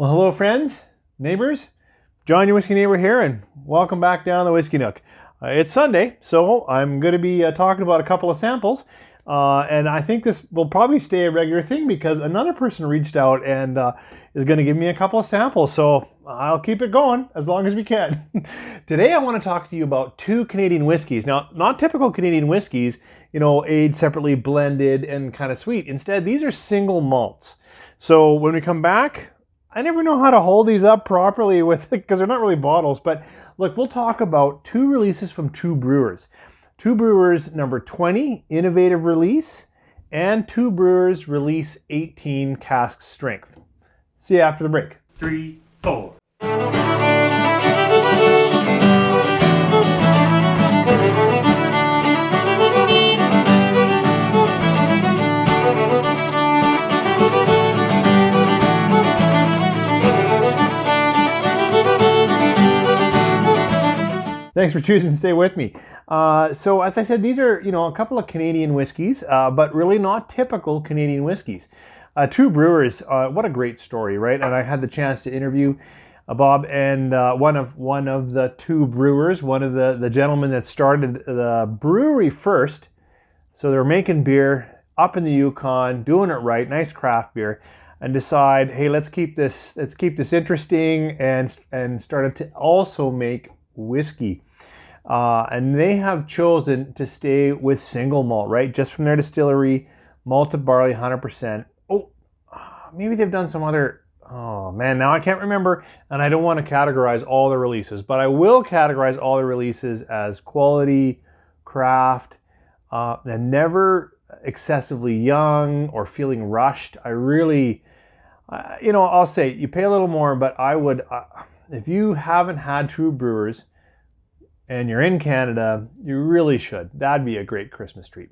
Well, hello friends, neighbors. John, your Whiskey Neighbor here, and welcome back down the Whiskey Nook. It's Sunday, so I'm going to be talking about a couple of samples, and I think this will probably stay a regular thing because another person reached out and is going to give me a couple of samples, so I'll keep it going as long as we can. Today I want to talk to you about two Canadian whiskeys. Now, not typical Canadian whiskeys, aged separately, blended, and kind of sweet. Instead, these are single malts. So when we come back, I never know how to hold these up properly because they're not really bottles, but look, we'll talk about two releases from Two Brewers. Two Brewers number 20, innovative release, and Two Brewers release 18, cask strength. See you after the break. 3, 4. Thanks for choosing to stay with me. So as I said, these are, a couple of Canadian whiskeys, but really not typical Canadian whiskeys. Two Brewers, what a great story, right? And I had the chance to interview Bob and one of the Two Brewers, one of the gentlemen that started the brewery first. So they're making beer up in the Yukon, doing it right, nice craft beer, and decide, hey, let's keep this interesting, and started to also make whiskey. And they have chosen to stay with single malt, right? Just from their distillery, malted barley, 100%. Oh, maybe they've done some other, oh man, now I can't remember, and I don't want to categorize all the releases, but I will categorize all the releases as quality, craft, and never excessively young or feeling rushed. I really, I'll say you pay a little more, but I would, if you haven't had Two Brewers and you're in Canada, you really should. That'd be a great Christmas treat.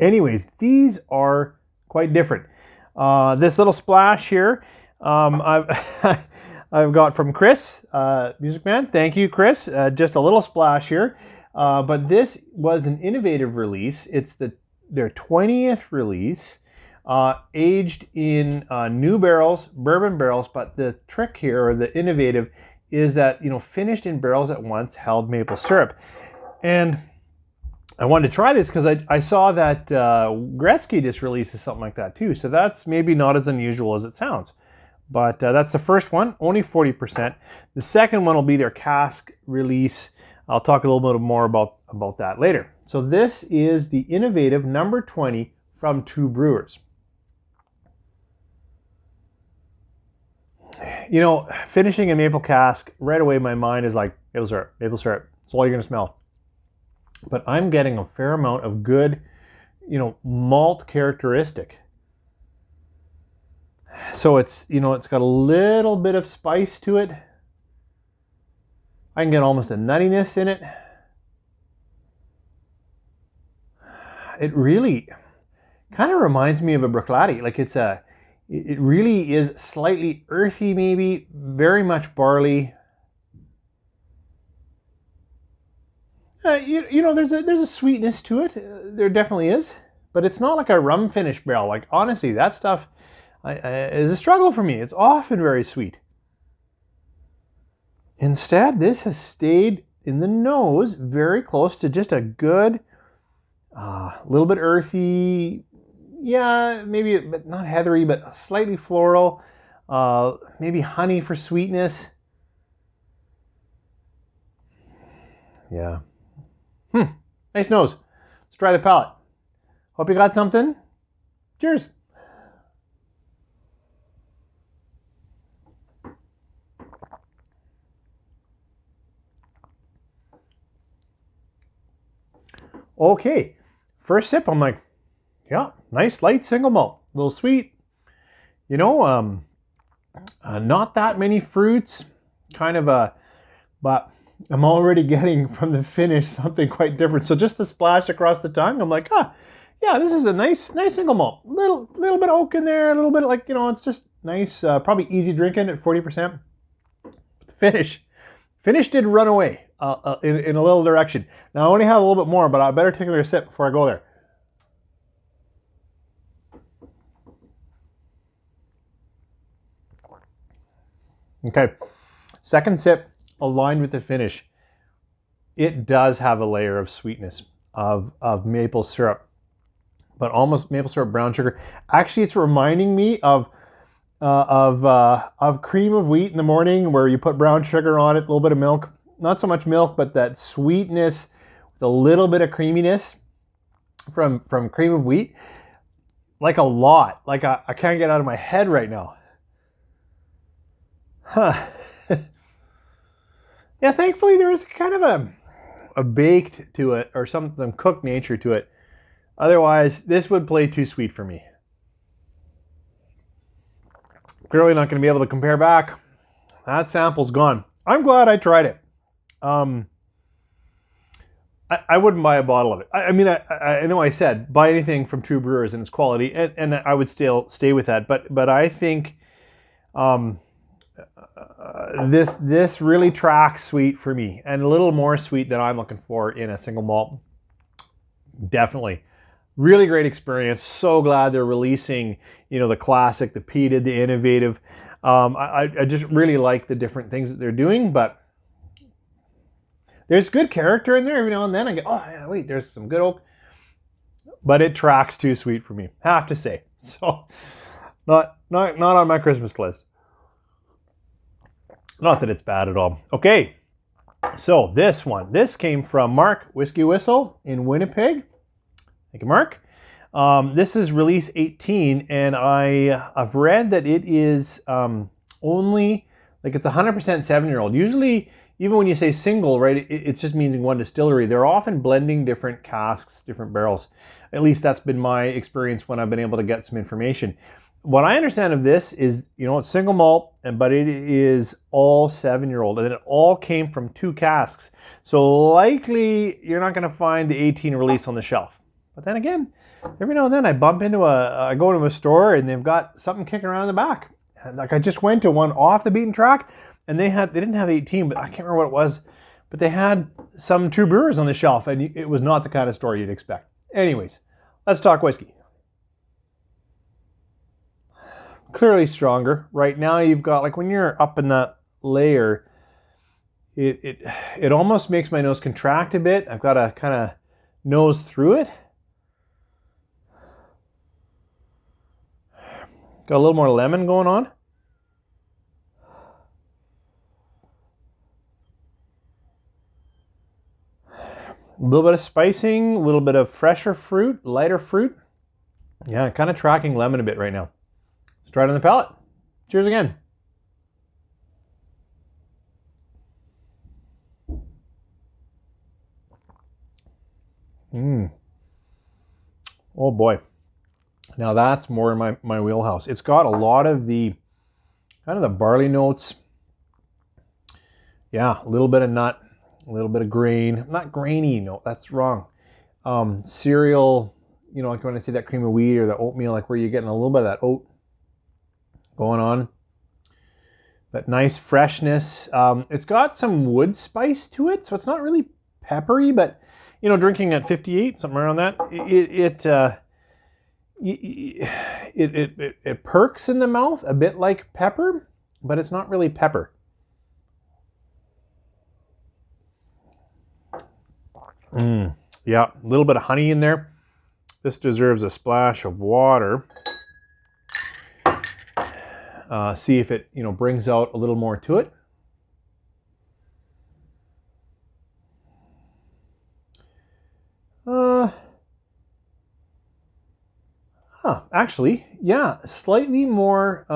Anyways, these are quite different. This little splash here, I've got from Chris, Music Man. Thank you, Chris. Just a little splash here. But this was an innovative release. It's their 20th release, aged in new barrels, bourbon barrels. But the trick here, or the innovative, is that, finished in barrels at once, held maple syrup. And I wanted to try this because I saw that Gretzky just released something like that too. So that's maybe not as unusual as it sounds. But that's the first one, only 40%. The second one will be their cask release. I'll talk a little bit more about that later. So this is the innovative number 20 from Two Brewers. Finishing a maple cask, right away my mind is like, maple syrup, maple syrup. That's all you're going to smell. But I'm getting a fair amount of good, malt characteristic. So it's got a little bit of spice to it. I can get almost a nuttiness in it. It really kind of reminds me of a Bruichladdich. Like it really is slightly earthy, maybe, very much barley. There's a sweetness to it. There definitely is, but it's not like a rum finish barrel. Like, honestly, that stuff is a struggle for me. It's often very sweet. Instead, this has stayed in the nose very close to just a good, little bit earthy, yeah, maybe but not heathery, but slightly floral, maybe honey for sweetness. Yeah. Nice nose. Let's try the palate. Hope you got something. Cheers. Okay, first sip, I'm like, yeah, nice light single malt, a little sweet. Not that many fruits, but I'm already getting from the finish something quite different. So just the splash across the tongue, I'm like, yeah, this is a nice single malt. Little bit of oak in there, a little bit like, it's just nice, probably easy drinking at 40%. But the finish did run away in a little direction. Now I only have a little bit more, but I better take another sip before I go there. Okay, second sip, aligned with the finish. It does have a layer of sweetness of maple syrup, but almost maple syrup brown sugar. Actually, it's reminding me of cream of wheat in the morning, where you put brown sugar on it, a little bit of milk. Not so much milk, but that sweetness with a little bit of creaminess from cream of wheat. Like a lot. Like I can't get out of my head right now. Huh. Yeah, thankfully there is kind of a baked to it, or some cooked nature to it. Otherwise, this would play too sweet for me. Clearly not going to be able to compare back. That sample's gone. I'm glad I tried it. I wouldn't buy a bottle of it. I mean, I know I said buy anything from Two Brewers and its quality, and I would still stay with that. But I think this really tracks sweet for me, and a little more sweet than I'm looking for in a single malt. Definitely. Really great experience. So glad they're releasing, the classic, the peated, the innovative. I just really like the different things that they're doing, but there's good character in there. Every now and then I go, oh yeah, wait, there's some good oak. But it tracks too sweet for me, have to say. So not on my Christmas list. Not that it's bad at all. Okay, so this came from Mark Whiskey Whistle in Winnipeg. Thank you, Mark. This is release 18, and I've read that it is only, like, it's 100% 7-year-old. Usually, even when you say single, right, it just means one distillery. They're often blending different casks, different barrels. At least that's been my experience when I've been able to get some information. What I understand of this is, it's single malt, but it is all 7-year-old, and it all came from 2 casks. So likely you're not going to find the 18 release on the shelf. But then again, every now and then I bump into I go to a store and they've got something kicking around in the back. Like I just went to one off the beaten track, and they didn't have 18, but I can't remember what it was. But they had some Two Brewers on the shelf, and it was not the kind of store you'd expect. Anyways, let's talk whiskey. Clearly stronger. Right now you've got, like, when you're up in that layer, it almost makes my nose contract a bit. I've got to kind of nose through it. Got a little more lemon going on. A little bit of spicing, a little bit of fresher fruit, lighter fruit. Yeah, kind of tracking lemon a bit right now. Let's try it on the palate. Cheers again. Oh boy. Now that's more in my wheelhouse. It's got a lot of the kind of the barley notes. Yeah, a little bit of nut, a little bit of grain. Not grainy, no, that's wrong. Cereal, like when I say that cream of wheat or the oatmeal, like where you're getting a little bit of that oat going on. But nice freshness. It's got some wood spice to it, so it's not really peppery, but drinking at 58, something around that, it perks in the mouth a bit like pepper, but it's not really pepper. Yeah, a little bit of honey in there. This deserves a splash of water. See if it, brings out a little more to it. Actually, yeah, slightly more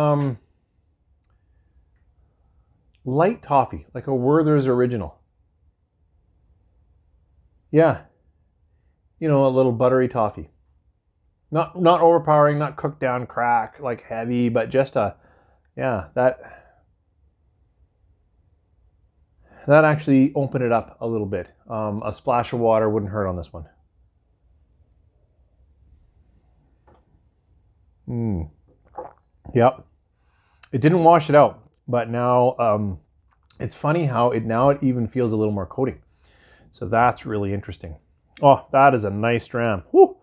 light toffee, like a Werther's Original. Yeah, a little buttery toffee. Not overpowering, not cooked down crack, like heavy, but just that actually opened it up a little bit. A splash of water wouldn't hurt on this one. Yep. It didn't wash it out, but now it's funny how it even feels a little more coating. So that's really interesting. Oh, that is a nice dram. Woo!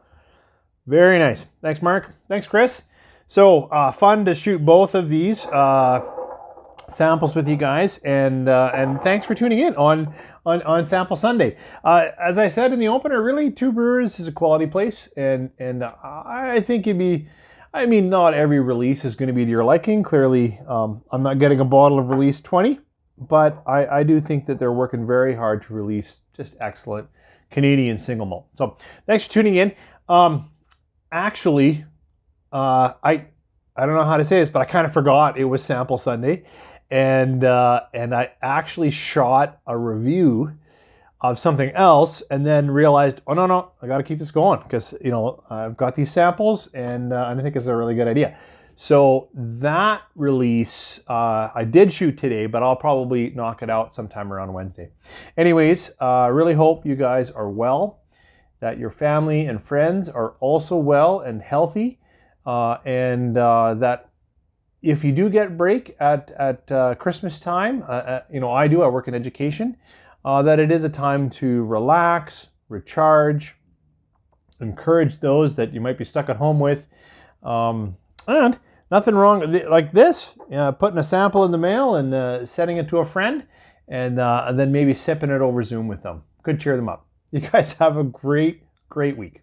Very nice. Thanks, Mark. Thanks, Chris. So fun to shoot both of these. samples with you guys, and thanks for tuning in on Sample Sunday. As I said in the opener, really, Two Brewers is a quality place, and I think not every release is going to be to your liking. Clearly, I'm not getting a bottle of release 20, but I do think that they're working very hard to release just excellent Canadian single malt. So thanks for tuning in. Actually, I don't know how to say this, but I kind of forgot it was Sample Sunday, and I actually shot a review of something else, and then realized, oh no, I got to keep this going because I've got these samples, and I think it's a really good idea. So that release I did shoot today, but I'll probably knock it out sometime around Wednesday. Anyways, I really hope you guys are well, that your family and friends are also well and healthy, and that if you do get a break at Christmas time, I work in education, that it is a time to relax, recharge, encourage those that you might be stuck at home with, and nothing wrong like this, putting a sample in the mail and sending it to a friend, and then maybe sipping it over Zoom with them. Could cheer them up. You guys have a great week.